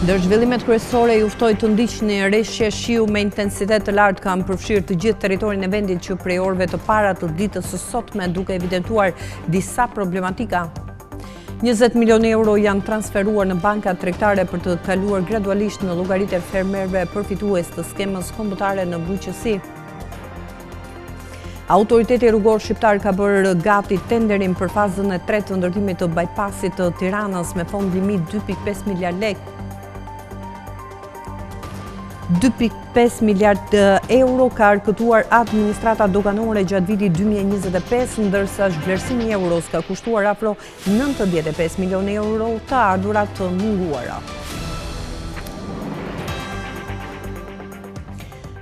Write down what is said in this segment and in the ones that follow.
Ndër zhvillimet kryesore ju ftoi të ndiqni rreshje shiu me intensitet të lartë kanë përfshirë të gjithë territorin e vendit që prej orëve të para të ditës së sotme duke evidentuar disa problematika. 20 milionë euro janë transferuar në bankat tregtare për të kaluar gradualisht në llogaritë e fermerëve përfitues të skemës kombëtare në bujqësi. Autoriteti rrugor shqiptar ka bërë gati tenderin për fazën e tretë të ndërtimit të bypassit të Tiranës me fond limit 2.5 miliard lekë. 2.5 miliard euro ka arkëtuar administrata doganore gjatë vitit 2025, ndërsa vlerësimi i euros ka kushtuar afro 95 milionë euro të ardhurat të munguara.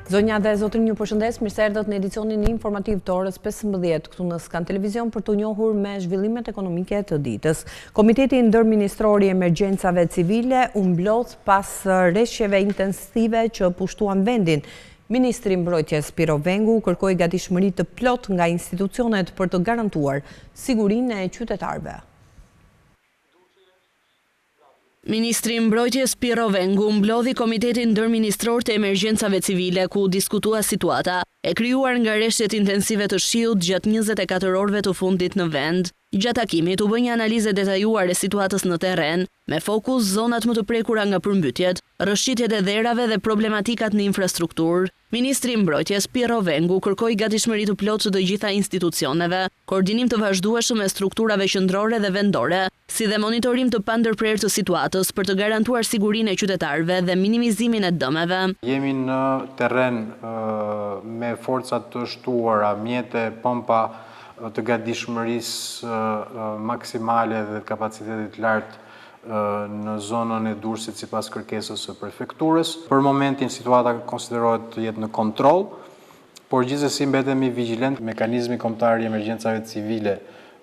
Zonja dhe zotrin, ju përshëndes, mirë se erdhët në edicionin informativ të orës 15 këtu në Skan Televizion për të njohur me zhvillimet ekonomike të ditës. Komiteti ndërministror i emergjencave civile u mblodh pas rreshjeve intensive që pushtuan vendin. Ministri i Mbrojtjes Piro Vengu kërkoi gatishmëri të plot nga institucionet për të garantuar sigurinë e qytetarëve. Ministri i Mbrojtjes Piro Vengu mblodhi Komitetin Ndërministror të Emergjencave Civile ku diskutua situata e krijuar nga rreshtet intensive të shiut gjatë 24 orëve të fundit në vend. Gjatë takimit u bë një analizë detajuar e situatës në terren, me fokus zonat më të prekura nga përmbytjet, rrëshqitjet e dherave dhe problematikat në infrastrukturë. Ministri i Mbrojtjes Piro Vengu kërkoi gatishmëri të plotë të gjitha institucioneve, koordinim të vazhdueshëm me strukturave qendrore dhe vendore, si dhe monitorim të pandërprerë të situatës për të garantuar sigurinë e qytetarëve dhe minimizimin e dëmeve. Jemi në terren me forcat të shtuara, mjete, pompa të gatishmërisë maksimale dhe kapacitetit lartë në zonën e Durrësit sipas kërkesës së prefekturës. Për momentin situata konsiderohet të jetë në kontroll, por gjithsesi mbetemi vigjilent. Mekanizmi kombëtar i emergjencave civile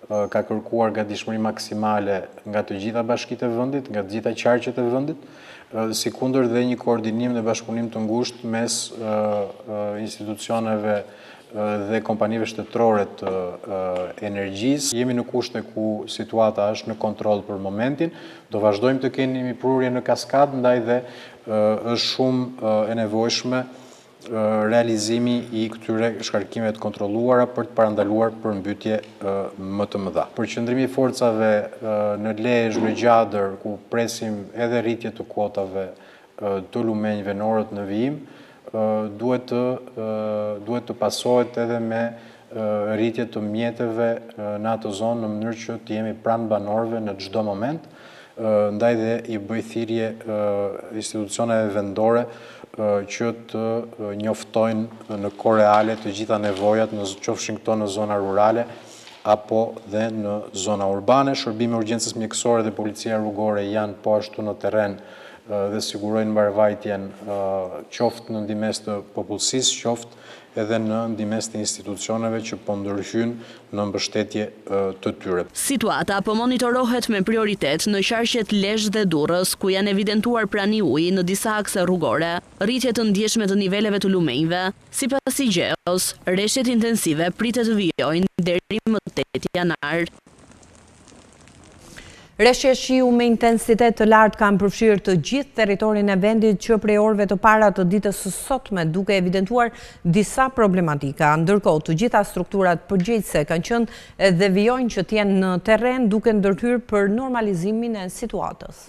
ka kërkuar gatishmëri maksimale nga të gjitha bashkitë e vendit, nga të gjitha qarqet e vendit, sikundër dhe një koordinim dhe bashkëpunim të ngushtë mes institucioneve dhe kompanive shtetërore të energjisë. Jemi në kushte ku situata është në kontroll për momentin. Do vazhdojmë të kemi prurje në kaskadë, ndaj dhe është shumë e nevojshme realizimi i këtyre shkarkimeve të kontrolluara për të parandaluar përmbytje më të mëdha. Përqendrimi i forcave në Lezhë, në Gjadër, ku presim edhe rritje të kuotave të lumenjve në orët në vijim, duhet të pasohet edhe me rritje të mjeteve në atë zonë në mënyrë që të jemi pranë banorëve në çdo moment, ndaj dhe i bëj thirrje institucioneve vendore që të njoftojnë në kohë reale të gjitha nevojat, qofshin këto në zona rurale apo dhe në zona urbane. Shërbimi i urgjencës mjekësore dhe policia rrugore janë po ashtu në terren dhe sigurojnë mbarvajtjen qoftë në ndihmes të popullsisë, qoftë edhe në ndihmes të institucioneve që po ndërhyjnë në mbështetje të tyre. Situata po monitorohet me prioritet në qarqet Lezhë dhe Durrës, ku janë evidentuar prani uji në disa akse rrugore, rritje të ndjeshme të niveleve të lumenjve. Sipas IGEOS, rreshtet intensive pritet të vijojnë deri më 8 janar. Rreshje shiu me intensitet të lartë kanë përfshirë të gjithë territorin e vendit që prej orëve të para të ditës së sotme duke evidentuar disa problematika. Ndërkohë, të gjitha strukturat përgjegjëse kanë qenë dhe vijojnë që të jenë në terren duke ndërhyrë për normalizimin e situatës.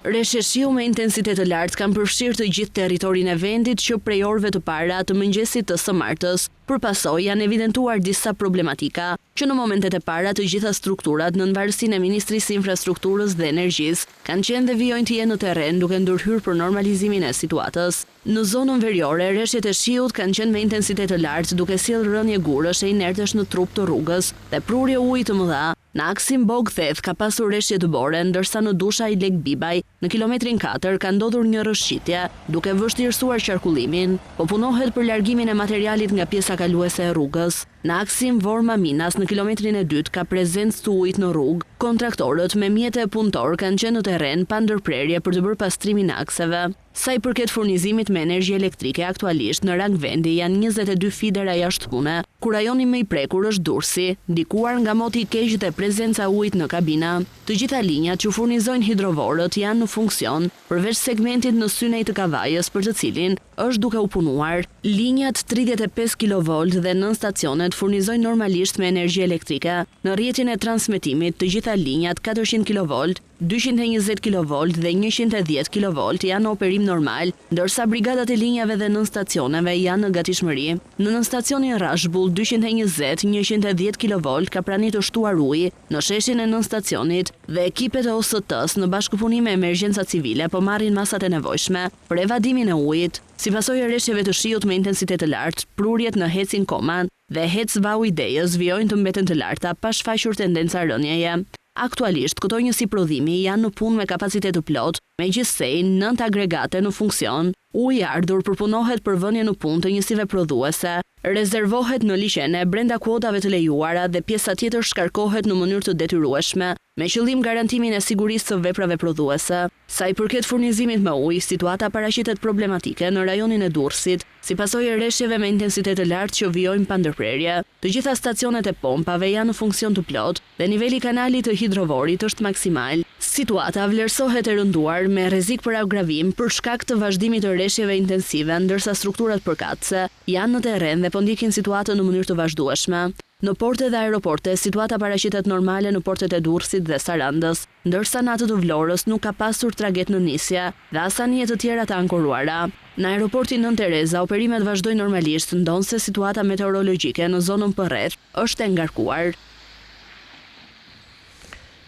Rreshje shiu me intensitet të lartë kanë përfshirë të gjithë territorin e vendit që prej orëve të para të mëngjesit të së martës. Përpasoj janë evidentuar disa problematika që në momentet e para të gjitha strukturat në varësinë e Ministrisë së Infrastrukturës dhe Energjisë kanë qenë dhe vijojnë të jenë në terren duke ndërhyrë për normalizimin e situatës. Në zonën veriore, rreshjet e shiut kanë qenë me intensitet të lartë duke sjellë rënje gurësh e inertesh në trup të rrugës dhe prurje uji të mëdha. Në aksin Bog-Theth ka pasur rreshje të bore, ndërsa në Dusha i Lek Bibaj, në kilometrin 4 ka ndodhur një rrëshqitje, duke vështirësuar qarkullimin, po punohet për largimin e materialit nga pjesa kaluese e rrugës. Në aksin Vorma-Minas, në kilometrin e 2 ka prezencë të ujit në rrugë. Kontraktorët me mjete e punëtor kanë qenë në terren pa ndërprerje për të bërë pastrimin e akseve. Sa i përket furnizimit me energji elektrike, aktualisht në rang vendi janë 22 fidera jashtëpune, ku rajoni më i prekur është Durrësi, ndikuar nga moti i keq dhe prezenca ujit në kabina. Të gjitha linjat që furnizojnë hidrovorët janë në funksion, përveç segmentit në Synej të Kavajës, për të cilin është duke u punuar. Linjat 35 kV dhe nën stacionet furnizojnë normalisht me energji elektrike. Në rrjetin e transmetimit, të gjitha linjat 400 kV, 220 kV dhe 110 kV janë në operim normal, ndërsa brigadat e linjave dhe nën stacioneve janë në gatishmëri. Në nën stacionin Rashbull 220-110 kV ka pranitur shtuar ujë në sheshin e nën stacionit dhe ekipet e OST-s në bashkëpunim me emergjenca civile po marrin masat e nevojshme për evadimin e ujit. Si pasojë e rreshjeve të shiut me intensitet të lartë, prurjet në Hecin Koman dhe Hec Vau Idejës vijojnë të mbeten të larta pa shfaqur tendenca rënjeje. Aktualisht, këto njësi prodhimi janë në punë me kapacitet të plot, megjithëse 9 agregate në funksion. Uji i ardhur përpunohet për vënje në punë të njësive prodhuese, rezervohet në liqene brenda kuotave të lejuara dhe pjesa tjetër shkarkohet në mënyrë të detyrueshme, me qëllim garantimin e sigurisë së veprave prodhuese. Sa i përket furnizimit me ujë, situata paraqitet problematike në rajonin e Durrësit, si pasojë e rreshjeve me intensitet të lartë që vijojnë pa ndërprerje. Të gjitha stacionet e pompave janë në funksion të plot dhe niveli i kanalit të hidrovorit është maksimal. Situata vlerësohet e rënduar me rrezik për agravim për shkak të vazhdimit të rreshjeve intensive, ndërsa strukturat përkatëse janë në terren dhe po ndjekin situatën në mënyrë të vazhdueshme. Në porte dhe aeroporte, situata paraqitet normale në portet e Durrësit dhe Sarandës, ndërsa në atë të Vlorës nuk ka pasur traget në nisje dhe as anije të tjera të ankoruara. Në aeroportin Nën Tereza, operimet vazhdojnë normalisht, ndonse situata meteorologjike në zonën përreth është e ngarkuar.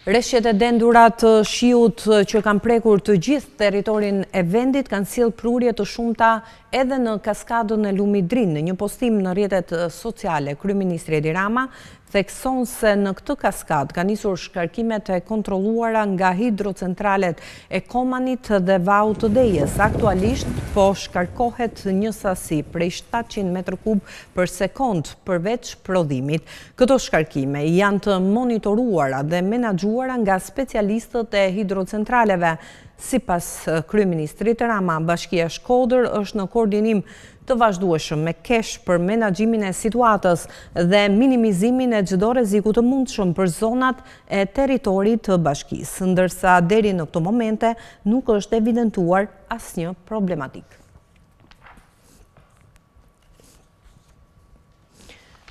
Rreshjet e dendura të shiut që kanë prekur të gjithë territorin e vendit kanë sjellë prurje të shumta edhe në kaskadën e lumit Drin. Në një postim në rrjetet sociale, kryeministri Edi Rama thekson se në këtë kaskadë ka nisur shkarkimet e kontrolluara nga hidrocentralet e Komanit dhe Vau të Dejës. Aktualisht po shkarkohet një sasi prej 700 m3 për sekond përveç prodhimit. Këto shkarkime janë të monitoruara dhe menaxhuara nga specialistët e hidrocentraleve. Sipas kryeministrit Rama, Bashkia Shkodër është në koordinim të vazhdueshëm me kesh për menaxhimin e situatës dhe minimizimin e çdo rreziku të mundshëm për zonat e territorit të bashkisë, ndërsa deri në këto momente nuk është evidentuar asnjë problematik.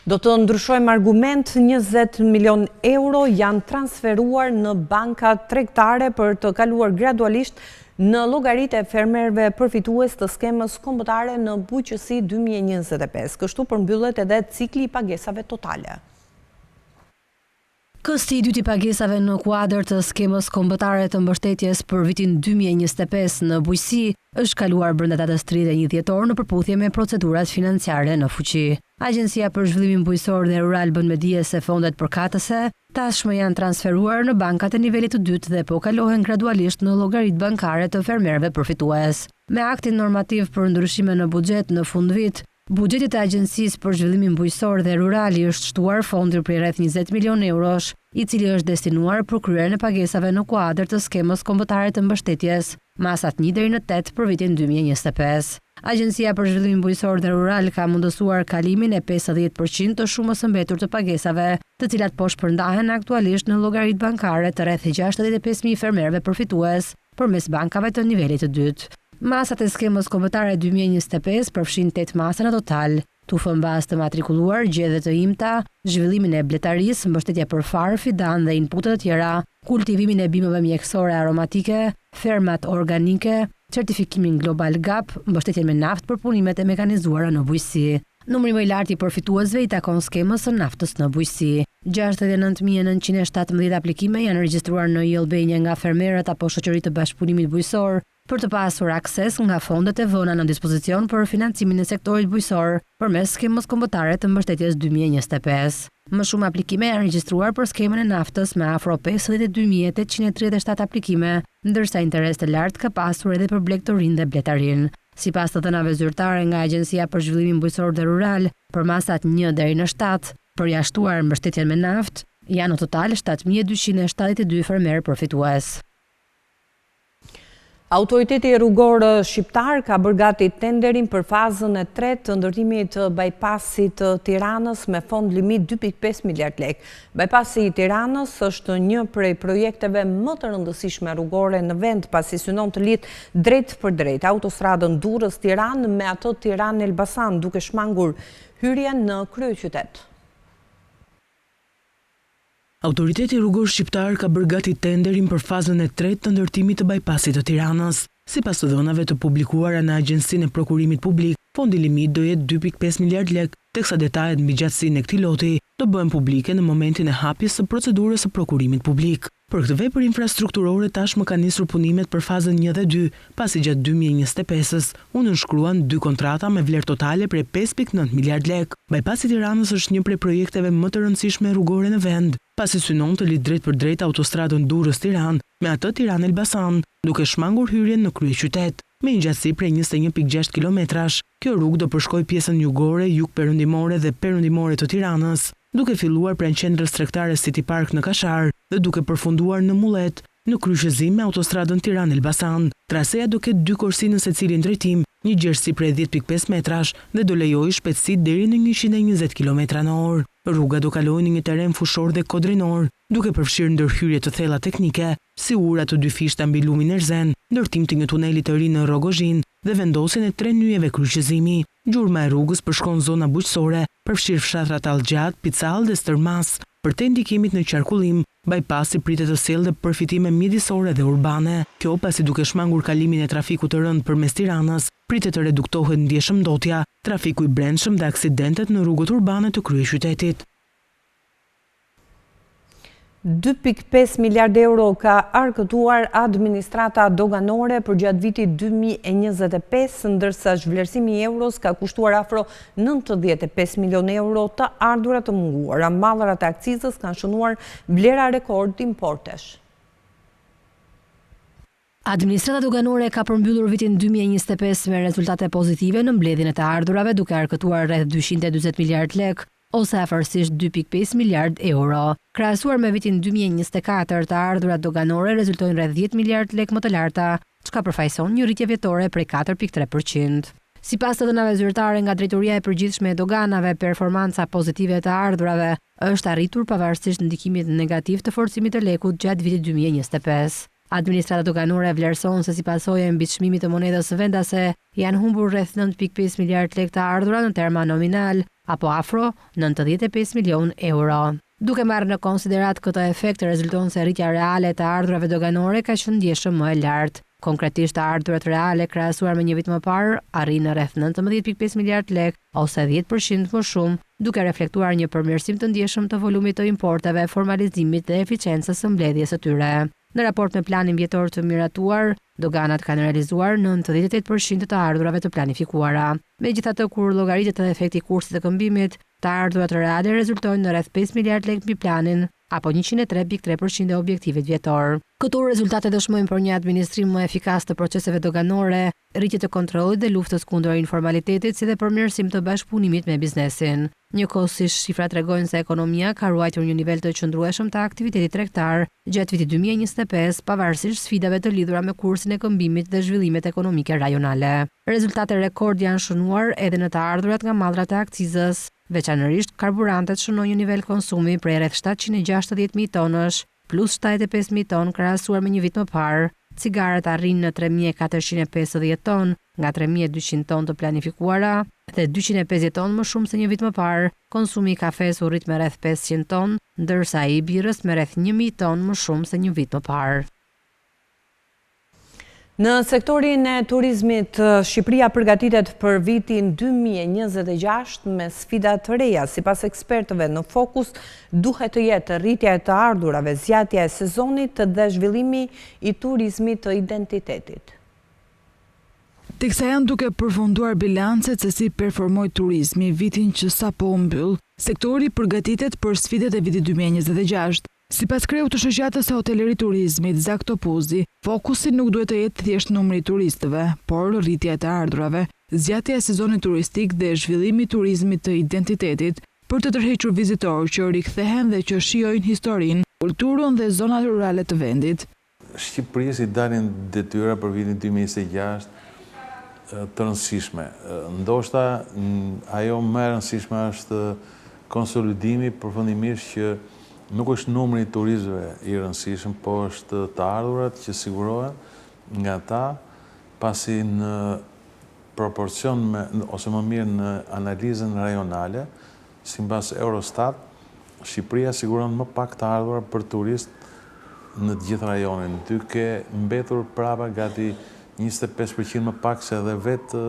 Do të ndryshojmë argument, 20 milion euro janë transferuar në banka tregtare për të kaluar gradualisht në llogaritë e fermerëve përfitues të skemës kombëtare në bujqësi 2025. Kështu përmbyllet edhe cikli i pagesave totale. Kësti i dytë i pagesave në kuadër të skemës kombëtare të mbështetjes për vitin 2025 në bujqësi është kaluar brenda datës 31 dhjetor në përputhje me procedurat financiare në fuqi. Agjencia për Zhvillimin Bujqësor dhe Rural bën me dije se fondet përkatëse tashmë janë transferuar në bankat e nivelit të dytë dhe po kalohen gradualisht në llogaritë bankare të fermerëve përfitues. Me aktin normativ për ndryshime në buxhet në fund vit, buxheti i Agjencisë për Zhvillimin Bujqësor dhe Rural është shtuar fondi për rreth 20 milion eurosh, i cili është destinuar për kryerjen e pagesave në kuadër të skemës kombëtare të mbështetjes, masat 1 deri në 8 për vitin 2025. Agjencia për Zhvillimin Bujqësor dhe Rural ka mundësuar kalimin e 50% të shumës së mbetur të pagesave, të cilat po shpërndahen aktualisht në llogaritë bankare të rreth 65.000 fermerëve përfitues përmes bankave të nivelit të dytë. Masat e skemës kombëtare 2025 përfshin 8 masa në total: tufën bazë të matrikuluar, gjedhje të imta, zhvillimin e bletarisë, mbështetje për far, fidan dhe inputet të tjera, kultivimin e bimëve mjekësore aromatike, fermat organike, certifikimin Global Gap, mbështetjen me naftë për punimet e mekanizuara në bujqësi. Numri më i lartë i përfituesve i takon skemës së naftës në bujqësi. 69.917 aplikime janë regjistruar në ILB nga fermerët apo shoqëritë të bashkëpunimit bujqësor për të pasur akses nga fondet e vëna në dispozicion për financimin e sektorit bujqësor përmes skemës kombëtare të mbështetjes 2025. Më shumë aplikime janë regjistruar për skemën e naftës me afro 52.837 aplikime, ndërsa interes të lartë ka pasur edhe për blegtorin dhe bletarin. Sipas të dhënave zyrtare nga Agjencia për Zhvillimin Bujqësor dhe Rural, për masat 1 deri në 7, përjashtuar mbështetjen me naftë, janë në total 7.272 fermerë përfitues. Autoriteti rrugor shqiptar ka bërë gati tenderin për fazën e 3 të ndërtimit të bypassit të Tiranës me fond limit 2.5 miliard lek. Bypassi i Tiranës është një prej projekteve më të rëndësishme rrugore në vend, pasi synon të lidh drejt për drejt autostradën Durrës-Tiranë me atë Tiranë-Elbasan, duke shmangur hyrjen në kryeqytet. Autoriteti rrugor shqiptar ka bërë gati tenderin për fazën e 3 të ndërtimit të bypassit të Tiranës. Sipas të dhënave të publikuara në Agjencinë e Prokurimit Publik, fondi limit do jetë 2.5 miliard lek, teksa detajet mbi gjatësinë e këtij loti do bëhen publike në momentin e hapjes së procedurës së prokurimit publik. Për këtë vepër infrastrukturore tashmë ka nisur punimet për fazën 1 dhe 2, pasi gjatë 2025-s u nënshkruan 2 kontrata me vlerë totale prej 5.9 miliard lek. Bypassi i Tiranës është një prej projekteve më të rëndësishme rrugore në vend, pasi synon të lidh drejt për drejt autostradën Durrës-Tiranë me atë Tiranë-Elbasan, duke shmangur hyrjen në kryeqytet. Me një gjatësi prej 21.6 kilometrash, kjo rrugë do përshkojë pjesën jugore, jug-perëndimore dhe perëndimore të Tiranës, duke filluar pranë qendrës tregtare City Park në Kashar dhe duke përfunduar në Mullet, në kryqëzim me autostradën Tiranë-Elbasan. Traseja do ketë 2 korsi në secilin drejtim, një gjerësi prej 10.5 metrash dhe do lejojë shpejtësi deri në 120 km/h. Rruga do kalojë në një teren fushor dhe kodrinor, duke përfshirë ndërhyrje të thella teknike, si ura të 2 fishta mbi lumin Erzen, ndërtim të një tuneli të ri në Rogozhin dhe vendosjen e 3 nyjeve kryqëzimi. Gjurma e rrugës përshkon zona bujqësore, përfshirë fshatrat Allgjat, Picall dhe Stërmas. Për te ndikimit në qarkullim, bypassi pritet të sjellë përfitime mjedisore dhe urbane. Kjo pasi duke shmangur kalimin e trafikut të rënd përmes Tiranës, pritet të reduktohet ndjeshmëndotja, trafiku i brendshëm dhe aksidentet në rrugët urbane të kryeqytetit. 2.5 miliard euro ka arkëtuar administrata doganore për gjatë vitit 2025, ndërsa zhvlerësimi i euros ka kushtuar afro 95 milion euro të ardhurat të munguara. Mallrat e akcizës kanë shënuar vlera rekord importesh. Administrata doganore ka përmbyllur vitin 2025 me rezultate pozitive në mbledhjen e të ardhurave, duke arkëtuar rreth 240 miliard lek, ose afërsisht 2.5 miliard euro. Krahasuar me vitin 2024, të ardhurat doganore rezultojnë rreth 10 miliard lek më të larta, çka përfaqëson një rritje vjetore prej 4.3%. Sipas të dhënave zyrtare nga Drejtoria e Përgjithshme e Doganave, performanca pozitive e të ardhurave është arritur pavarësisht ndikimit negativ të forcimit të lekut gjatë vitit 2025. Administrata doganore vlerëson se si pasojë e mbiçmimit të monedhës vendase janë humbur rreth 9.5 miliard lek të ardhura në terma nominal, apo afro 95 milion euro. Duke marrë në konsiderat këtë efekt, rezulton se rritja reale e të ardhurave doganore ka qenë ndjeshëm më e lartë. Konkretisht, të ardhurat reale krahasuar me një vit më parë arrin në rreth 19.5 miliard lek, ose 10% më shumë, duke reflektuar një përmirësim të ndjeshëm të volumit të importeve, formalizimit dhe eficiencës së mbledhjes së tyre. Në raport me planin vjetor të miratuar, doganat kanë realizuar 98% të ardhurave të planifikuara. Megjithatë, kur llogaritet edhe efekti i kursit të këmbimit, të ardhurat reale rezultojnë në rreth 5 miliard lek mbi planin, apo 103.3% e objektivit vjetor. Këto rezultate dëshmojnë për një administrim më efikas të proceseve doganore, rritje të kontrollit dhe luftës kundër informalitetit, si dhe përmirësim të bashkëpunimit me biznesin. Njëkohësisht, shifrat tregojnë se ekonomia ka ruajtur një nivel të qëndrueshëm të aktivitetit tregtar gjatë vitit 2025, pavarësisht sfidave të lidhura me kursin e këmbimit dhe zhvillimet ekonomike rajonale. Rezultate rekord janë shënuar edhe në të ardhurat nga mallrat e akcizës. Veçanërisht, karburantet shënojnë një nivel konsumi prej rreth 760.000 tonësh, plus 75.000 tonë krahasuar me një vit më parë. Cigaret arrin në 3.450 tonë nga 3.200 tonë të planifikuara dhe 250 tonë më shumë se një vit më parë. Konsumi i kafes u rrit me rreth 500 tonë, ndërsa i birrës me rreth 1.000 tonë më shumë se një vit më parë. Në sektorin e turizmit, Shqipëria përgatitet për vitin 2026 me sfida të reja. Sipas ekspertëve, në fokus duhet të jetë rritja e të ardhurave, zgjatja e sezonit dhe zhvillimi i turizmit të identitetit. Teksa janë duke përfunduar bilancet se si performoi turizmi vitin që sapo u mbyll, sektori përgatitet për sfidat e vitit 2026. Sipas kreut të shoqatës së hotelërisë turizmit, Zak Topuzi, fokusi nuk duhet të jetë thjesht numri i turistëve, por rritja e të ardhurave, zgjatja e sezonit turistik dhe zhvillimi i turizmit të identitetit për të tërhequr vizitorë që rikthehen dhe që shijojnë historinë, kulturën dhe zonat rurale të vendit. Shqipërisë i dalin detyra për vitin 2026 të rëndësishme. Ndoshta ajo më e rëndësishme është konsolidimi përfundimisht që nuk është numri i turistëve i rëndësishëm, po është të ardhurat që sigurohen nga ta, pasi në proporcion ose më mirë në analizën rajonale, sipas Eurostat, Shqipëria siguron më pak të ardhurat për turist në të gjithë rajonin, duke mbetur prapa gati 25% më pak se dhe vetë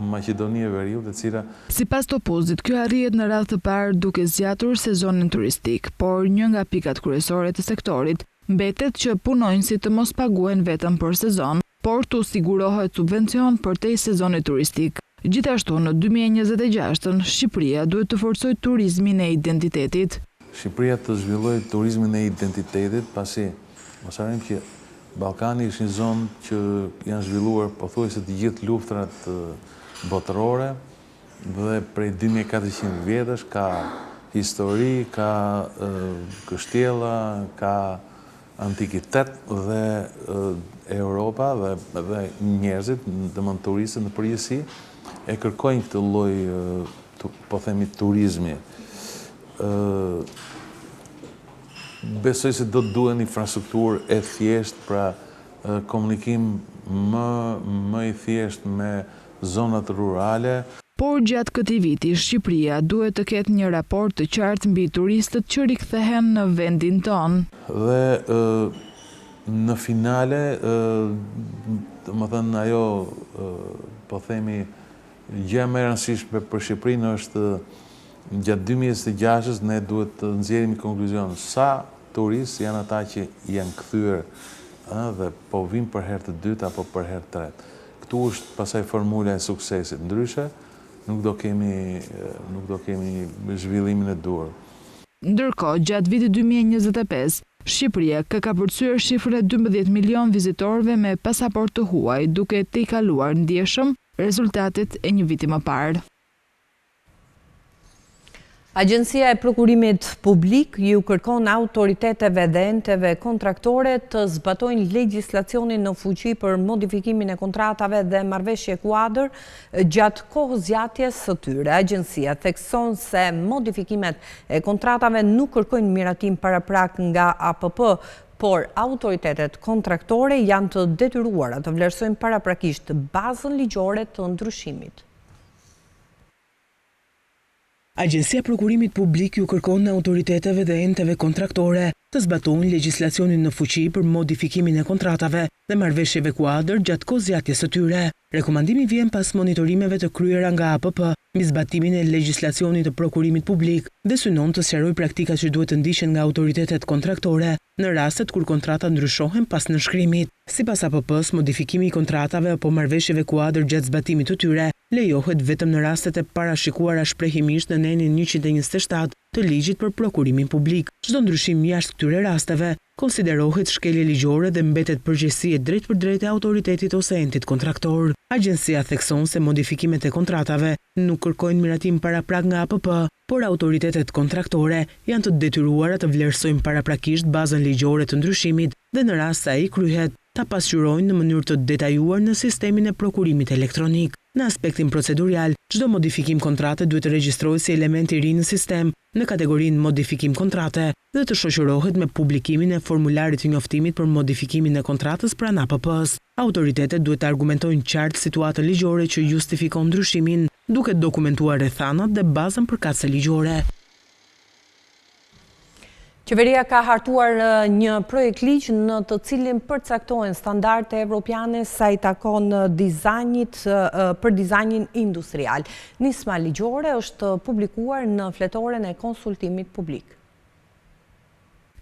Maqedonia e Veriut, e cila... Sipas Topuzit, kjo arrihet në radhë të parë duke zgjatur sezonin turistik, por një nga pikat kryesore të sektorit mbetet që punonjësit të mos paguhen vetëm për sezon, por të sigurohet subvencion përtej sezonit turistik. Gjithashtu, në 2026, Shqipëria duhet të forcojë turizmin e identitetit. Shqipëria të zhvillojë turizmin e identitetit, pasi mos harrim që Ballkani është një zonë që janë zhvilluar pothuajse të gjithë luftrat botërore dhe prej 2400 vjetësh ka histori, ka kështjella, ka antikitet dhe Europa dhe njerëzit, domethënë turistët në përgjithësi, e kërkojnë këtë lloj, po themi, turizmi. Besoj se do të duhen infrastrukturë e thjesht, pra komunikim më i thjesht me zonat rurale. Por gjatë këtij viti, Shqipëria duhet të ketë një raport të qartë mbi turistët që rikthehen në vendin tonë. Dhe në finale, domethënë ajo, po themi, gjë më e rëndësishme për Shqipërinë është gjatë 2026 ne duhet të nxjerrim konkluzion sa turistë janë ata që janë kthyer dhe po vinë për herë të dytë apo për herë të tretë. Ktu është pastaj formula e suksesit. Ndryshe nuk do kemi zhvillimin e duhur. Ndërkohë, gjatë vitit 2025, Shqipëria ka kapërcyer shifrën e 12 milion vizitorëve me pasaportë të huaj, duke tejkaluar ndjeshëm rezultatet e një viti më parë. Agjencia e Prokurimit Publik ju kërkon autoriteteve dhe enteve kontraktore të zbatojnë legjislacionin në fuqi për modifikimin e kontratave dhe marrëveshje kuadër gjatë kohës zgjatjes së tyre. Agjencia thekson se modifikimet e kontratave nuk kërkojnë miratim paraprak nga APP, por autoritetet kontraktore janë të detyruara të vlerësojnë paraprakisht bazën ligjore të ndryshimit. Agjencia Prokurimit Publik ju kërkon në autoriteteve dhe enteve kontraktore të zbatojnë legjislacionin në fuqi për modifikimin e kontratave dhe marrëveshjeve kuadër gjatë kohës zgjatjes së tyre. Rekomandimi vjen pas monitorimeve të kryera nga APP mbi zbatimin e legjislacionit të prokurimit publik dhe synon të sqarojë praktikat që duhet të ndiqen nga autoritetet kontraktore në rastet kur kontratat ndryshohen pas nënshkrimit. Sipas APP-s, modifikimi i kontratave apo marrëveshjeve kuadër gjatë zbatimit të tyre lejohet vetëm në rastet e parashikuara shprehimisht në nenin 127 të ligjit për prokurimin publik. Çdo ndryshim jashtë këtyre rasteve konsiderohet shkelje ligjore dhe mbetet përgjegjësi e drejtë për drejtë e autoritetit ose entit kontraktor. Agjencia thekson se modifikimet e kontratave nuk kërkojnë miratim paraprak nga APP, por autoritetet kontraktore janë të detyruara të vlerësojnë paraprakisht bazën ligjore të ndryshimit dhe në rast se ai kryhet, ta pasqyrojnë në mënyrë të detajuar në sistemin e prokurimit elektronik. Në aspektin procedurial, çdo modifikim kontrate duhet të regjistrohet si element i ri në sistem në kategorinë modifikim kontrate dhe të shoqërohet me publikimin e formularit të njoftimit për modifikimin e kontratës pranë APP-s. Autoritetet duhet të argumentojnë qartë situatën ligjore që justifikon ndryshimin, duke dokumentuar rrethanat dhe bazën përkatëse ligjore. Qeveria ka hartuar një projekt ligj në të cilin përcaktohen standarde evropiane sa i takon dizajnit për dizajnin industrial. Nisma ligjore është publikuar në fletoren e konsultimit publik.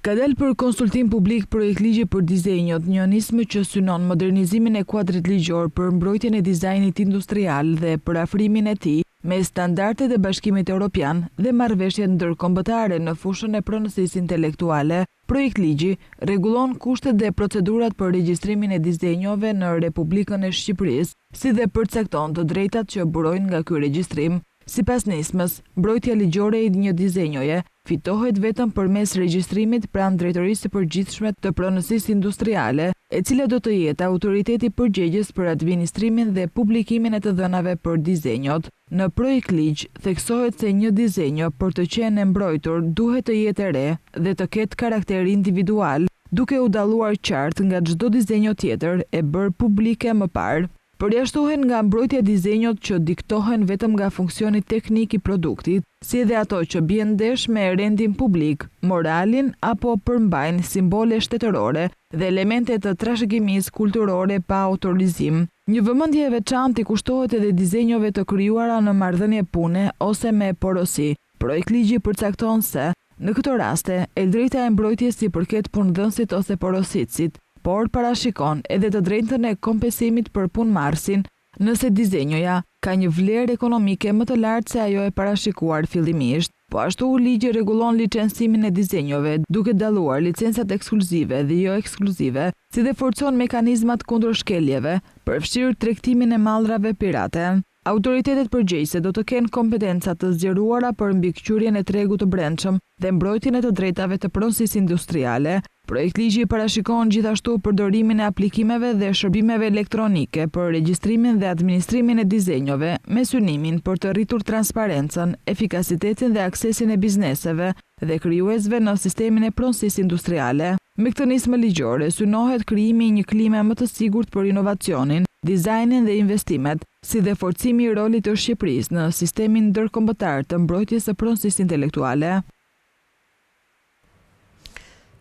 Ka dalë për konsultim publik projekt ligji për dizenjot, një nismë që synon modernizimin e kuadrit ligjor për mbrojtjen e dizajnit industrial dhe për afrimin e tij me standardet e Bashkimit Evropian dhe marrëveshjet ndërkombëtare në fushën e pronësisë intelektuale. Projekt ligji rregullon kushtet dhe procedurat për regjistrimin e dizenjove në Republikën e Shqipërisë, si dhe përcakton të drejtat që burojnë nga ky regjistrim. Sipas nismës, mbrojtja ligjore e një dizenjoje fitohet vetëm përmes regjistrimit pranë Drejtorisë së Përgjithshme të Pronësisë Industriale, e cila do të jetë autoriteti përgjegjës për administrimin dhe publikimin e të dhënave për dizenjot. Në projekt ligj theksohet se një dizenjo për të qenë e mbrojtur duhet të jetë e re dhe të ketë karakter individual, duke u dalluar qartë nga çdo dizenjo tjetër e bërë publike më parë. Përjashtohen nga mbrojtja dizenjot që diktohen vetëm nga funksioni teknik i produktit, si edhe ato që bien ndesh me rendin publik, moralin apo përmbajnë simbole shtetërore dhe elemente të trashëgimisë kulturore pa autorizim. Një vëmendje e veçantë i kushtohet edhe dizenjove të krijuara në marrëdhënie pune ose me porosi. Projekt ligji përcakton se, në këto raste, e drejta e mbrojtjes i përket punëdhënësit ose porositësit, por parashikon edhe të drejtën e kompensimit për punëmarrësin nëse dizenjoja ka një vlerë ekonomike më të lartë se ajo e parashikuar fillimisht. Po ashtu ligji rregullon licencimin e dizenjove, duke dalluar licencat ekskluzive dhe jo ekskluzive, si dhe forcon mekanizmat kundër shkeljeve, përfshirë tregtimin e mallrave pirate. Autoritetet përgjegjëse do të kenë kompetenca të zgjeruara për mbikëqyrjen e tregut të brendshëm dhe mbrojtjen e të drejtave të pronësisë industriale. Projekt ligji parashikon gjithashtu përdorimin e aplikimeve dhe shërbimeve elektronike për regjistrimin dhe administrimin e dizenjove, me synimin për të rritur transparencën, efikasitetin dhe aksesin e bizneseve dhe krijuesve në sistemin e pronësisë industriale. Me këtë nismë ligjore synohet krijimi i një klime më të sigurt për inovacionin, dizajnin dhe investimet, si dhe forcimi i rolit të Shqipërisë në sistemin ndërkombëtar të mbrojtjes së pronësisë intelektuale.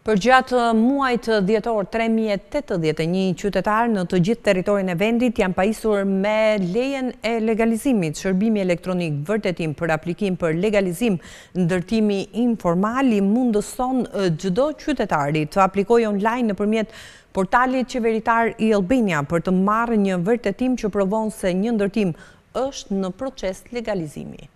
Për gjatë muajt dhjetor 3081 qytetarë në të gjithë territorin e vendit janë pajisur me lejen e legalizimit. Shërbimi elektronik vërtetim për aplikim për legalizim ndërtimi informal i mundëson çdo qytetari të aplikojë online nëpërmjet portalit qeveritar i Albania për të marrë një vërtetim që provon se një ndërtim është në proces legalizimi.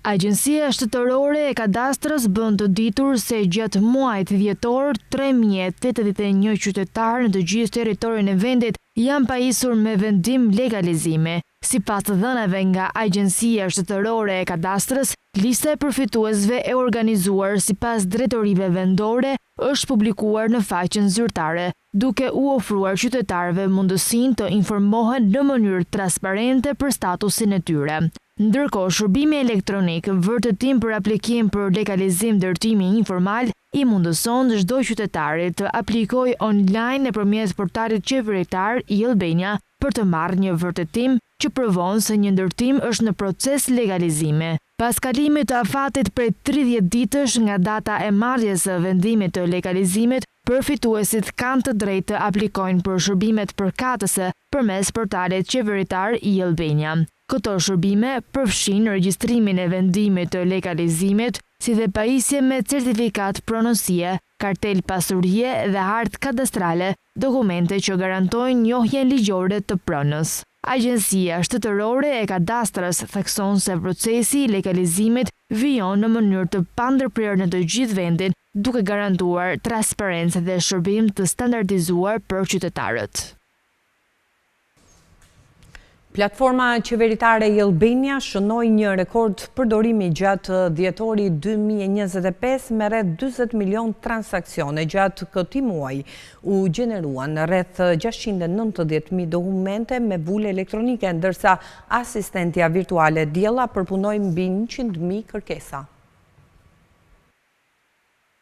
Agjencia Shtetërore e Kadastrës bën të ditur se gjatë muajit dhjetor 3081 qytetarë në të gjithë territorin e vendit janë pajisur me vendim legalizime. Sipas të dhënave nga Agjencia Shtetërore e Kadastrës, lista e përfituesve e organizuar sipas drejtorive vendore është publikuar në faqen zyrtare, duke u ofruar qytetarëve mundësinë të informohen në mënyrë transparente për statusin e tyre. Ndërkohë, shërbimi elektronik vërtetim për aplikim për legalizim ndërtimi informal i mundëson çdo qytetari të aplikojë online nëpërmjet portalit qeveritar i Albania për të marrë një vërtetim që provon se një ndërtim është në proces legalizimi. Pas kalimit të afatit prej 30 ditësh nga data e marrjes së vendimit të legalizimit, përfituesit kanë të drejtë të aplikojnë për shërbimet përkatëse përmes portalit qeveritar i Albania. Këto shërbime përfshin regjistrimin e vendimit të legalizimit, si dhe pajisje me certifikat pronësie, kartel pasurie dhe hartë kadastrale, dokumente që garantojnë njohjen ligjore të pronës. Agjencia Shtetërore e Kadastrës thekson se procesi i legalizimit vijon në mënyrë të pandërprerë në të gjithë vendin, duke garantuar transparencë dhe shërbim të standardizuar për qytetarët. Platforma qeveritare i Albania shënoi një rekord përdorimi gjatë dhjetori 2025 me rreth 40 milion transaksione. Gjatë këtij muaji u gjeneruan rreth 690.000 dokumente me vulje elektronike, ndërsa asistentja virtuale Diella përpunoi mbi 100.000 kërkesa.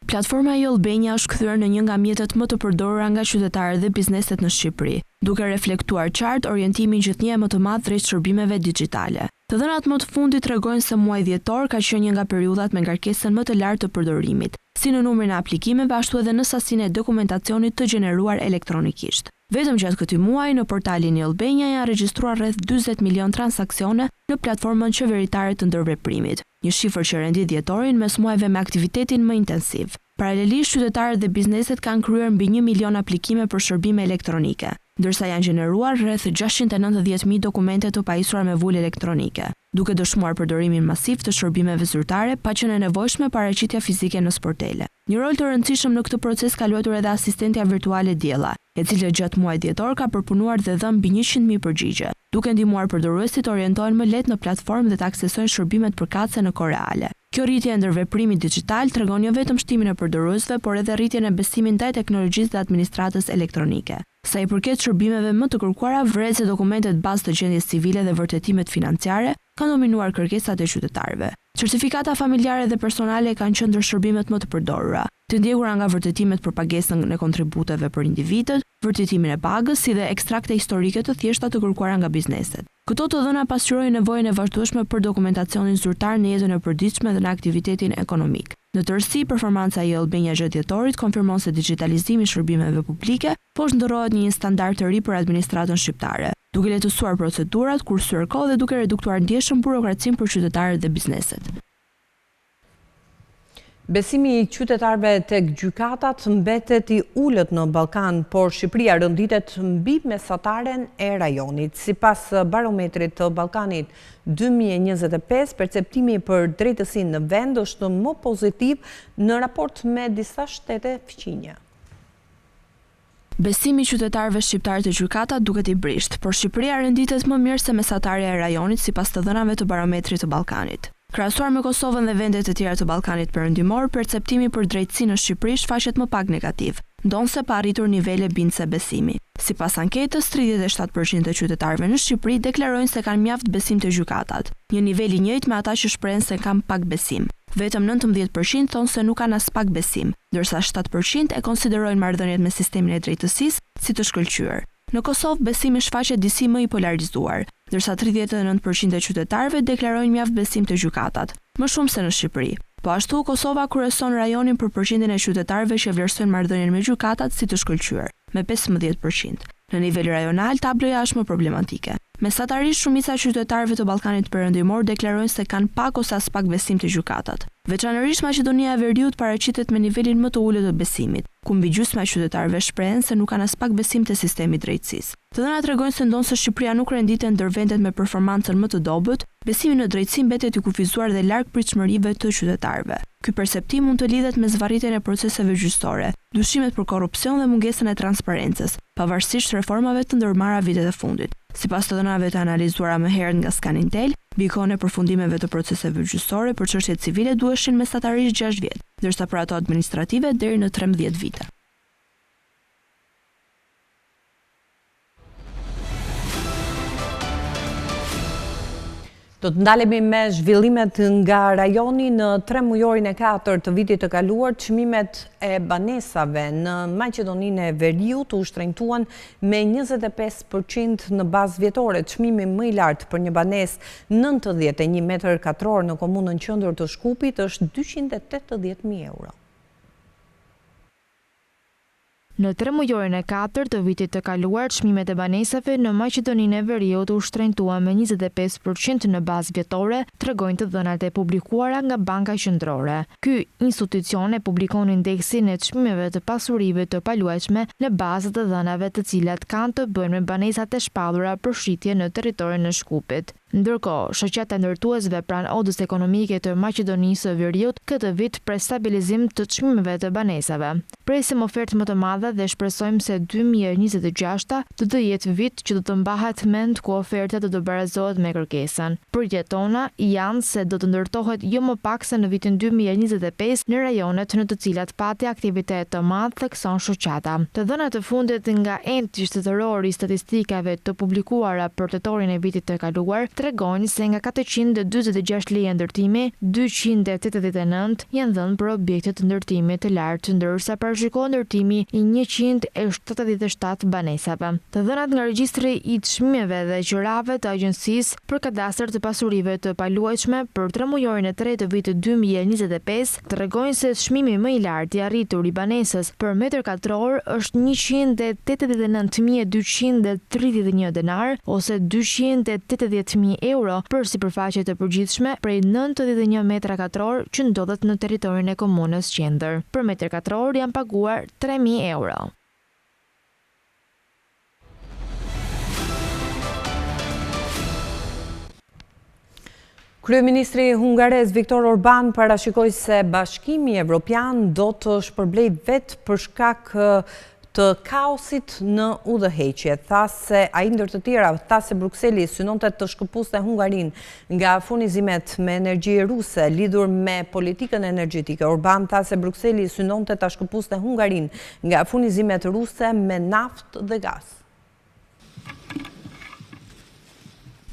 Platforma i Albania është kthyer në një nga mjetet më të përdorura nga qytetarët dhe bizneset në Shqipëri, duke reflektuar qartë orientimin gjithnjë më të madh drejt shërbimeve digjitale. Të dhënat më të fundit tregojnë se muaji dhjetor ka qenë një nga periudhat me ngarkesën më të lartë të përdorimit, si në numrin e aplikimeve ashtu edhe në sasinë e dokumentacionit të gjeneruar elektronikisht. Vetëm gjatë këtij muaji në portalin i Albania janë regjistruar rreth 40 milion transaksione në platformën qeveritare të ndërveprimit, një shifër që rendi dhjetorin mes muajve me aktivitetin më intensiv. Paralelisht, qytetarët dhe bizneset kanë kryer mbi 1 milion aplikime për shërbime elektronike. ndërsa janë gjeneruar rreth 690.000 dokumente të pajisura me vulë elektronike, duke dëshmuar përdorimin masiv të shërbimeve zyrtare pa qenë e nevojshme paraqitja fizike në sportele. Një rol të rëndësishëm në këtë proces ka luajtur edhe asistentja virtuale Diella, e cila gjatë muajit dhjetor ka përpunuar dhe dhënë mbi 100.000 përgjigje, duke ndihmuar përdoruesit të orientohen më lehtë në platformë dhe të aksesojnë shërbimet përkatëse në kohë reale. Kjo rritje e ndërveprimit digjital tregon jo vetëm shtimin e përdoruesve, por edhe rritjen e besimit ndaj teknologjisë dhe administratës elektronike. Sa i përket shërbimeve më të kërkuara, vret se dokumentet bazë të gjendjes civile dhe vërtetimet financiare kanë dominuar kërkesat e qytetarëve. Certifikata familjare dhe personale kanë qenë ndër shërbimet më të përdorura, të ndjekura nga vërtetimet për pagesën e kontributeve për individët, vërtetimin e pagës, si dhe ekstrakte historike të thjeshta të kërkuara nga bizneset. Këto të dhëna pasqyrojnë nevojën e vazhdueshme për dokumentacionin zyrtar në jetën e përditshme dhe në aktivitetin ekonomik. Në tërësi, performanca e Albania gjatë dhjetorit konfirmon se digitalizimi i shërbimeve publike po ndërrohet në një standard të ri për administratën shqiptare, duke lehtësuar procedurat, kursyer kohë dhe duke reduktuar ndjeshëm burokracinë për qytetarët dhe bizneset. Besimi i qytetarëve tek gjykatat mbetet i ulët në Ballkan, por Shqipëria rënditet mbi mesataren e rajonit. Sipas barometrit të Ballkanit 2025, perceptimi për drejtësinë në vend është më pozitiv në raport me disa shtete fqinje. Besimi i qytetarëve shqiptar te gjykata duket i brisht, por Shqipëria renditet më mirë se mesatarja e rajonit sipas të dhënave të barometrit të Ballkanit. Krahasuar me Kosovën dhe vendet e tjera të Ballkanit Perëndimor, perceptimi për drejtësi në Shqipëri shfaqet më pak negativ, ndonse pa arritur nivele bindëse besimi. Sipas anketës, 37% e qytetarëve në Shqipëri deklarojnë se kanë mjaft besim te gjykatat, një nivel i njëjtë me ata që shprehen se kanë pak besim. Vetëm 19% thonë se nuk kanë as pak besim, ndërsa 7% e konsiderojnë marrëdhëniet me sistemin e drejtësisë si të shkëlqyer. Në Kosovë, besimi shfaqet disi më i polarizuar, ndërsa 39% e qytetarëve deklarojnë mjaft besim te gjykatat, më shumë se në Shqipëri. Po ashtu, Kosova kryeson rajonin për përqindjen e qytetarëve që vlerësojnë marrëdhënien me gjykatat si të shkëlqyer, me 15%. Në nivel rajonal, tabloja është më problematike. Mesatarisht, shumica e qytetarëve të Ballkanit Perëndimor deklarojnë se kanë pak ose as pak besim te gjykatat. Veçanërisht Maqedonia e Veriut paraqitet me nivelin më të ulët të besimit, ku mbi gjysma e qytetarëve shprehen se nuk kanë as pak besim te sistemi i drejtësisë. Të dhënat tregojnë se ndonse Shqipëria nuk renditet ndër vendet me performancën më të dobët, besimi në drejtësi mbetet i kufizuar dhe larg pritshmërive të qytetarëve. Ky perceptim mund të lidhet me zvarritjen e proceseve gjyqësore, dyshimet për korrupsion dhe mungesën e transparencës, pavarësisht reformave të ndërmarra vitet e fundit. Sipas të dhënave të analizuara më herët nga Scanintel, mbi kohën e përfundimeve të proceseve gjyqësore për çështjet civile duheshin mesatarisht 6 vjet, ndërsa për ato administrative deri në 13 vite. Do të ndalemi me zhvillimet nga rajoni. Në 3 mujorin e 4 të vitit të kaluar, çmimet e banesave në Maqedoninë e Veriut u shtrenjtuan me 25% në bazë vjetore. Çmimi më i lartë për një banesë 91 metër katror në komunën qendër të Shkupit është 280.000 euro. Në 3 mujorin e 4 të vitit të kaluar, çmimet e banesave në Maqedoninë e Veriut u shtrenjtuan me 25% në bazë vjetore, tregojnë të dhënat e publikuara nga Banka Qendrore. Ky institucion e publikon indeksin e çmimeve të pasurive të paluajtshme në bazë të dhënave të cilat kanë të bëjnë me banesat e shpallura për shitje në territorin e Shkupit. Ndërkohë, shoqata ndërtuesve pranë odës ekonomike të Maqedonisë së Veriut këtë vit pres stabilizim të çmimeve të banesave. Presim ofertë më të madhe dhe shpresojmë se 2026 do të jetë vit që do të mbahet mend ku oferta do të barazohet me kërkesën. Pritjet tona janë se do të ndërtohet jo më pak se në vitin 2025 në rajonet në të cilat pati aktivitet të madh, thekson shoqata. Të dhënat të fundit nga enti shtetëror i statistikave të publikuara për tetorin e vitit të kaluar tregojnë se nga 446 leje ndërtimi, 289 janë dhënë për objekte të ndërtimit të lartë, ndërsa parashikohet ndërtimi i 177 banesave. Të dhënat nga regjistri i çmimeve dhe qërave të Agjencisë për Kadastër të Pasurive të Paluajtshme për 3 mujorin e 3 të vitit 2025 tregojnë se çmimi më i lartë i arritur i banesës për metër katror është 189.231 denar ose 280.000 euro për sipërfaqe të përgjithshme prej 91 metra katror që ndodhet në territorin e komunës qendër. Për metër katror janë paguar 3.000 euro. Kryeministri hungarez Viktor Orban parashikoi se Bashkimi Evropian do të shpërblej vetë për shkak të kaosit në udhëheqje. Tha se ai ndër të tjera, tha se Brukseli synonte të shkëpuste Hungarinë nga furnizimet me energji ruse lidhur me politikën energjetike. Orban tha se Brukseli synonte ta shkëpuste Hungarinë nga furnizimet ruse me naftë dhe gaz.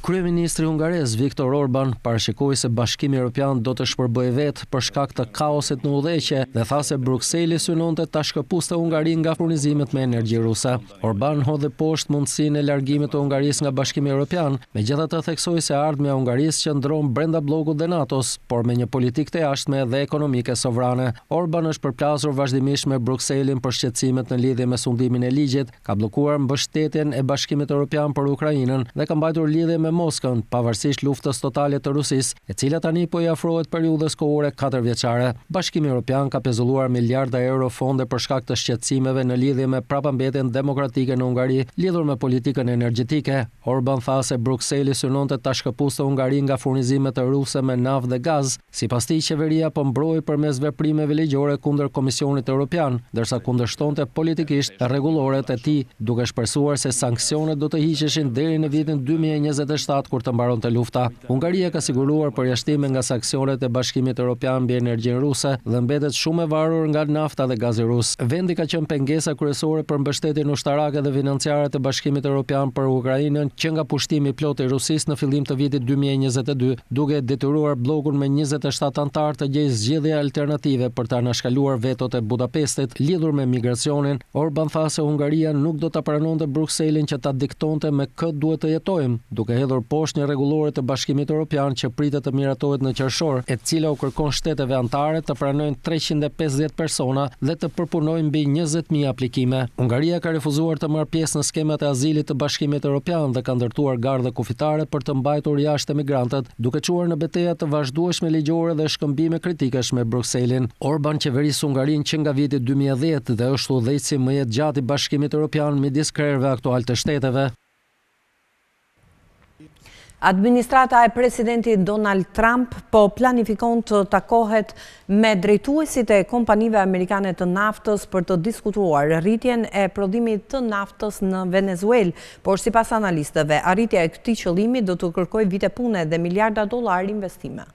Kryeministri hungarez Viktor Orban parashikoi se Bashkimi Evropian do të shpërbëjë vetë për shkak të kaosit në udhëheqje dhe tha se Brukseli synonte ta shkëpuste Hungarinë nga furnizimet me energji ruse. Orban hodhi poshtë mundësinë e largimit të Hungarisë nga Bashkimi Evropian, megjithatë theksoi se ardhmja e Hungarisë qëndron brenda bllokut dhe NATO-s, por me një politikë të jashtme dhe ekonomike sovrane. Orban është përplasur vazhdimisht me Brukselin për shqetësimet në lidhje me sundimin e ligjit, ka bllokuar mbështetjen e Bashkimit Evropian për Ukrainën dhe ka mbajtur lidhje me Moskën, pavarësisht luftës totale të Rusisë, e cila tani po i afrohet periudhës kohore 4 vjeçare. Bashkimi Evropian ka pezulluar miliarda euro fonde për shkak të shqetësimeve në lidhje me prapambetjen demokratike në Hungari, lidhur me politikën energjetike. Orban tha se Brukseli synonte ta shkëpuste Hungarinë nga furnizimet ruse me naftë dhe gaz. Sipas tij, qeveria po mbrojë përmes veprimeve ligjore kundër Komisionit Evropian, ndërsa kundërshtonte politikisht rregulloret e tij, duke shpresuar se sanksionet do të hiqeshin deri në vitin 2027 kur të mbaronte lufta. Hungaria ka siguruar përjashtime nga sanksionet e Bashkimit Evropian mbi energjinë ruse dhe mbetet shumë e varur nga nafta dhe gazi rus. Vendi ka qenë pengesa kryesore për mbështetjen ushtarake dhe financiare të Bashkimit Evropian për Ukrainën, që nga pushtimi plot i Rusisë në fillim të vitit 2022, duke detyruar bllokun me 27 anëtar të gjejë zgjedhje alternative për ta anashkaluar vetot e Budapestit lidhur me migracionin. Orban tha se Hungaria nuk do ta pranonte Brukselin që ta diktonte me kë duhet të jetojmë, duke hedhur poshtë një rregullore të Bashkimit Evropian që pritet të miratohet në qershor, e cila u kërkon shteteve anëtare të pranojnë 350 persona dhe të përpunojnë mbi 20.000 aplikime. Hungaria ka refuzuar të marrë pjesë në skemat e azilit të Bashkimit Evropian dhe ka ndërtuar gardhe kufitare për të mbajtur jashtë emigrantët, duke çuar në betejë të vazhdueshme ligjore dhe shkëmbime kritikesh me Brukselin. Orban qeveris Hungarinë që nga viti 2010 dhe është udhëheqësi më i gjatë i Bashkimit Evropian midis krerëve aktual të shteteve. Administrata e presidentit Donald Trump po planifikon të takohet me drejtuesit e kompanive amerikane të naftës për të diskutuar rritjen e prodhimit të naftës në Venezuelë, por sipas analistëve, arritja e këtij qëllimi do të kërkojë vite pune dhe miliarda dollar investime.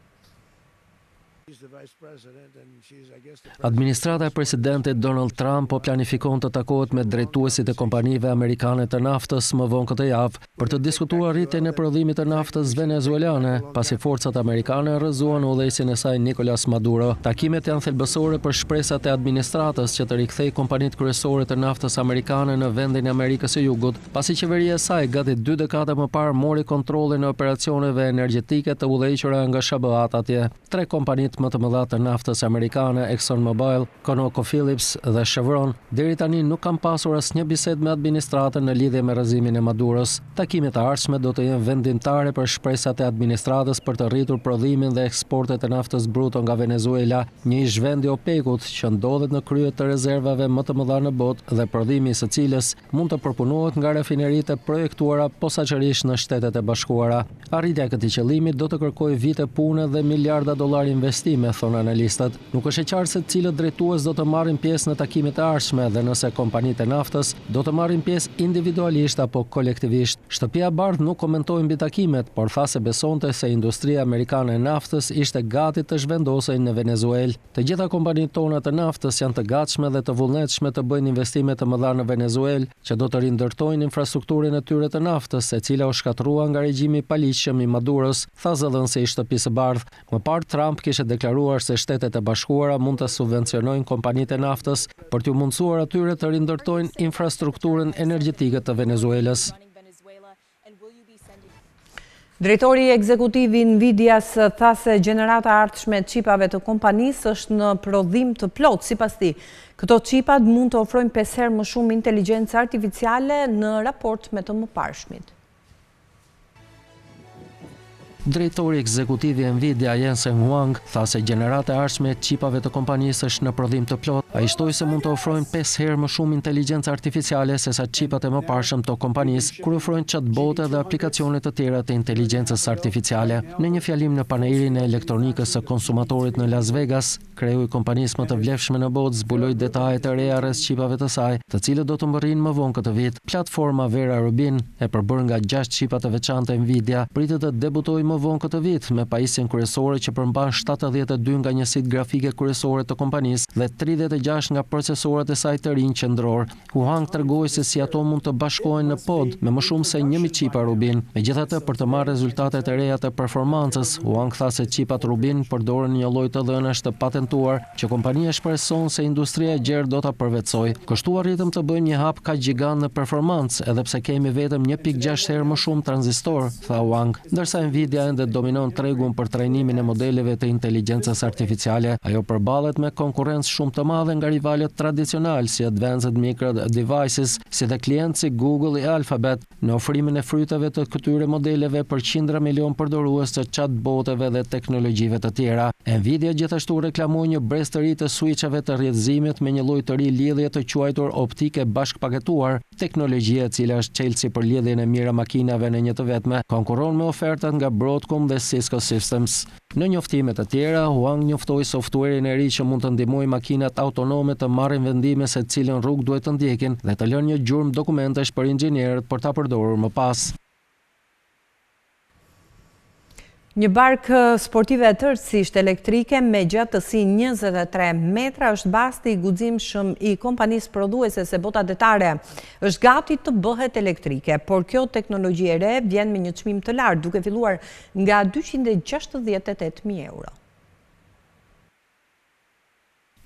Administrata e presidentit Donald Trump po planifikon të takohet me drejtuesit e kompanive amerikane të naftës më vonë këtë javë për të diskutuar rritjen e prodhimit të naftës venezuelane, pasi forcat amerikane rrëzuan udhëheqësin e saj Nicolas Maduro. Takimet janë thelbësore për shpresat e administratës që të rikthejë kompanitë kryesore të naftës amerikane në vendin e Amerikës së Jugut, pasi qeveria e saj gati 2 dekada më parë mori kontrollin e operacioneve energjetike të udhëhequra nga SBA-t atje. 3 kompanitë më të mëdha të naftës amerikane, ExxonMobil, ConocoPhillips dhe Chevron, deri tani nuk kanë pasur asnjë bisedë me administratën në lidhje me rrëzimin e Maduros. Takimet e ardhshme do të jenë vendimtare për shpresat e administratës për të rritur prodhimin dhe eksportet e naftës bruto nga Venezuela, një ish vend i OPEC-ut që ndodhet në krye të rezervave më të mëdha në botë dhe prodhimi i së cilës mund të përpunohet nga rafineritë e projektuara posaçërisht në Shtetet e Bashkuara. Arritja e këtij qëllimi do të kërkojë vite pune dhe miliarda dollar investime, thon analistët. Nuk është e qartë se cilët drejtues do të marrin pjesë në takimet e ardhshme dhe nëse kompanitë e naftës do të marrin pjesë individualisht apo kolektivisht. Shtëpia e Bardhë nuk komentoi mbi takimet, por tha se besonte se industria amerikane e naftës ishte gati të zhvendosej në Venezuelë. Të gjitha kompanitë tona të naftës janë të gatshme dhe të vullnetshme të bëjnë investime të mëdha në Venezuelë, që do të rindërtojnë infrastrukturën e tyre të naftës, e cila u shkatërrua nga regjimi i paligjshëm i Maduros, tha zëdhënësi i Shtëpisë së Bardhë. Më parë Trump kishte deklaruar se Shtetet e Bashkuara mund të subvencionojnë kompanitë e naftës për t'u mundësuar atyre të rindërtojnë infrastrukturën energjetike të Venezuelës. Drejtori ekzekutiv i Nvidias tha se gjenerata e ardhshme e çipave të kompanisë është në prodhim të plotë. Sipas tij, këto çipat mund të ofrojnë 5 herë më shumë inteligjencë artificiale në raport me të mëparshmit. Drejtori ekzekutiv i Nvidia Jensen Huang tha se gjenerata e ardhshme e çipave të kompanisë është në prodhim të plot. Ai shtoi se mund të ofrojnë 5 herë më shumë inteligjencë artificiale sesa çipat e mëparshëm të kompanisë, kur ofrojnë chatbote dhe aplikacione të tjera të inteligjencës artificiale. Në një fjalim në panairin e elektronikës së konsumatorit në Las Vegas, kreu i kompanisë më të vlefshme në botë zbuloi detajet e reja rreth çipave të saj, të cilët do të mbërrinë më vonë këtë vit. Platforma Vera Rubin, e përbërë nga 6 çipa të veçanta Nvidia, pritet të debutojë më vonë këtë vit me pajisjen kryesore që përmban 72 nga njësitë grafike kryesore të kompanisë dhe 36 nga procesorët e saj të rinj qendror. Huang tregoi se si ato mund të bashkohen në pod me më shumë se 1000 çipa Rubin. Megjithatë, për të marrë rezultatet e reja të performancës, Huang tha se çipat Rubin përdoren një lloj të dhënash të patentuar që kompania shpreson se industria e gjerë do ta përvetsojë. Kështu arritëm të bëjmë një hap kaq gjigant në performancë, edhe pse kemi vetëm 1.6 herë më shumë tranzistor, tha Huang. Ndërsa Nvidia ende dominon tregun për trajnimin e modeleve të inteligjencës artificiale, ajo përballet me konkurrencë shumë të madhe nga rivalët tradicional si Advanced Micro Devices, si dhe klientë si Google e Alphabet, në ofrimin e fryteve të këtyre modeleve për qindra milion përdorues të chatboteve dhe teknologjive të tjera. Nvidia gjithashtu reklamoi një brez të ri të switchave të rrjedhëzimit me një lloj të ri lidhje të quajtur optike bashkëpaketuar, teknologjia e cila është çelësi për lidhjen e mirë makinave në një të vetme, konkurron me ofertat nga Broadcom dhe Cisco Systems. Në njoftime të tjera, Huang njoftoi softuerin e ri që mund të ndihmojë makinat autonome të marrin vendime se cilën rrugë duhet të ndjekin dhe të lënë një gjurmë dokumentesh për inxhinierët për ta përdorur më pas. Një barkë sportive e tërësisht elektrike me gjatësi 23 metra është basti i guximshëm i kompanisë prodhuese se bota detare. Është gati të bëhet elektrike, por kjo teknologji e re vjen me një çmim të lartë, duke filluar nga 268.000 euro.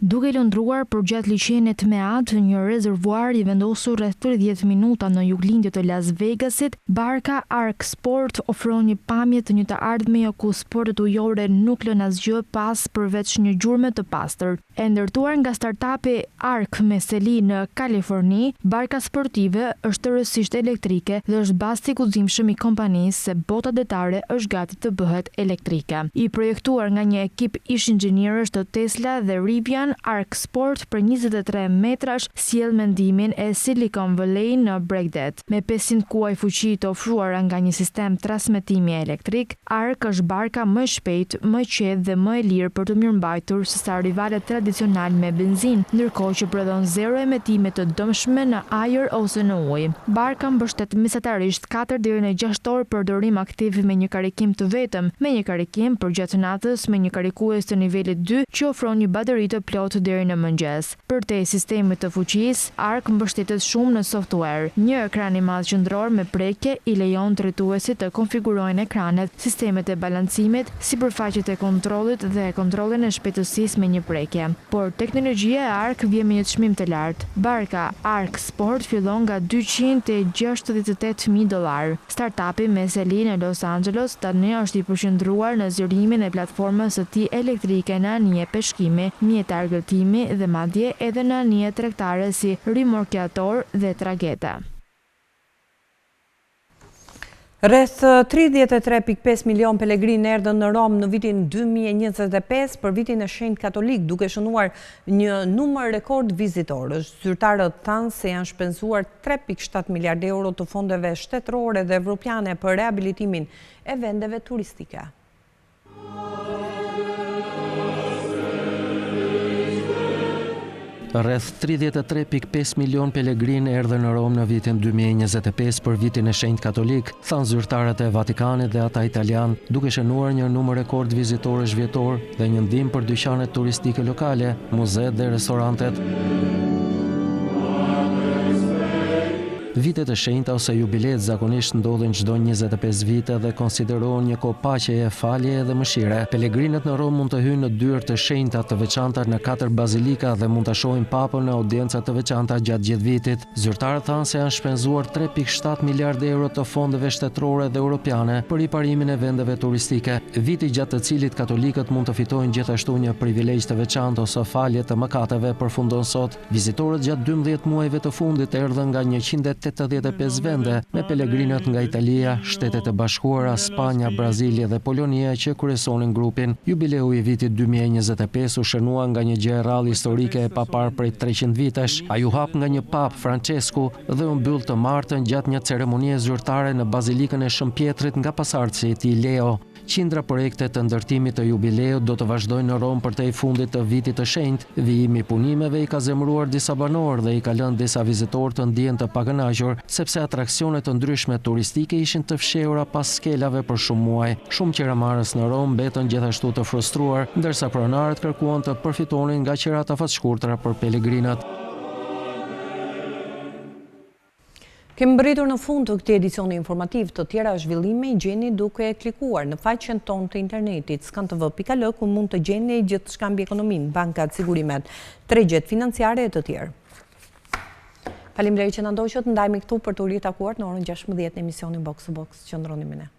Duke lëndruar përgjatë liçenit me atë një rezervuar i vendosur rreth 30 minuta në juglindje të Las Vegasit, barka Ark Sport ofron një pamje të një të ardhmeje ku sportet ujore nuk lën asgjë pas përveç një gjurme të pastër. E ndërtuar nga startupi Ark me seli në Kaliforni, barka sportive është tërësisht elektrike dhe është basti i guximshëm i kompanisë se bota detare është gati të bëhet elektrike. I projektuar nga një ekip ish inxhinierësh të Tesla dhe Rivian, Ark Sport për 23 metrash sjell mendimin e Silicon Valley në Baghdad. Me 500 kuaj fuqi të ofruara nga një sistem transmetimi elektrik, Ark është barka më e shpejtë, më e qetë dhe më e lirë për të mirëmbajtur se sa rivalet tradicional me benzinë, ndërkohë që prodhon zero emitime të dëmshme në ajër ose në ujë. Barka mbështet mesatarisht 4 deri në 6 orë përdorim aktiv me një karikim të vetëm, me një karikim përgjatë natës me një karikues të nivelit 2 që ofron një bateri të plot deri në mëngjes. Për te sistemit të fuqisë, Ark mbështetet shumë në software. Një ekran i madh qendror me prekje i lejon drejtuesit të konfigurojnë ekranet, sistemet e balancimit, sipërfaqet e kontrollit dhe kontrollin e shpejtësisë me një prekje. Por teknologjia e Ark vjen me një çmim të lartë. Barka Ark Sport fillon nga $268.000. Startupi me seli në Los Angeles tani është i përqendruar në zgjerimin e platformës së tij elektrike në anije peshkimi, mjetar argëtimi dhe madje edhe në anije tregtare si rimorkiator dhe tragete. Rreth 33.5 milion pelegrinë erdhën në Rom në vitin 2025 për vitin e Shenjtë Katolik, duke shënuar një numër rekord vizitorësh. Zyrtarët thanë se janë shpenzuar 3.7 miliardë euro të fondeve shtetërore dhe evropiane për rehabilitimin e vendeve turistike. Rreth 33.5 milion pelegrinë erdhën në Rom në vitin 2025 për vitin e Shenjtë Katolik, thanë zyrtarët e Vatikanit dhe ata italian, duke shënuar një numër rekord vizitorësh vjetor dhe një ndihmë për dyqanet turistike lokale, muzeet dhe restorantet. Vitet e shenjta ose jubilet zakonisht ndodhin çdo 25 vite dhe konsiderohen një kohë paqeje, falje dhe mëshire. Pelegrinët në Rom mund të hyjnë në dyert të shenjta të veçanta në 4 bazilika dhe mund ta shohin papën në audienca të veçanta gjatë gjithë vitit. Zyrtarët thanë se janë shpenzuar 3.7 miliardë euro të fondeve shtetërore dhe europiane për riparimin e vendeve turistike, viti gjatë të cilit katolikët mund të fitojnë gjithashtu një privilegj të veçantë ose falje të mëkateve përfundon sot. Vizitorët gjatë 12 muajve të fundit erdhën nga 180 85 vende, me pelegrinët nga Italia, Shtetet e Bashkuara, Spanja, Brazilia dhe Polonia që kryesonin grupin. Jubileu i vitit 2025 u shënua nga një gjë e rrallë historike e papar prej 300 vitesh. Ai u hap nga një pap, Francesku, dhe u mbyll të martën gjatë një ceremonie zyrtare në Bazilikën e Shëmpjetrit nga pasardhësi i tij Leo. Qindra projekte të ndërtimit të jubileut do të vazhdojnë në Rom për te i fundit të vitit të shenjtë. Vijimi i punimeve i ka zemëruar disa banorë dhe i ka lënë disa vizitorë të ndjen të pagënaqur, sepse atrakcione të ndryshme turistike ishin të fshehura pas skelave për shumë muaj. Shumë qiramarës në Rom mbetën gjithashtu të frustruar, ndërsa pronarët kërkuan të përfitonin nga qirat afatshkurtra për pelegrinat. Kemi mbërritur në fund të këtij edicioni informativ. Të tjera zhvillime i gjeni duke klikuar në faqen tonë të internetit skantv.al, ku mund të gjeni gjithë shkambi ekonomin, bankat, sigurimet, tregjet financiare e të tjerë. Faleminderit që na ndoqët, ndajmë këtu për të ritakuar në orën 16 në emisionin Box to Box. Qëndroni me ne.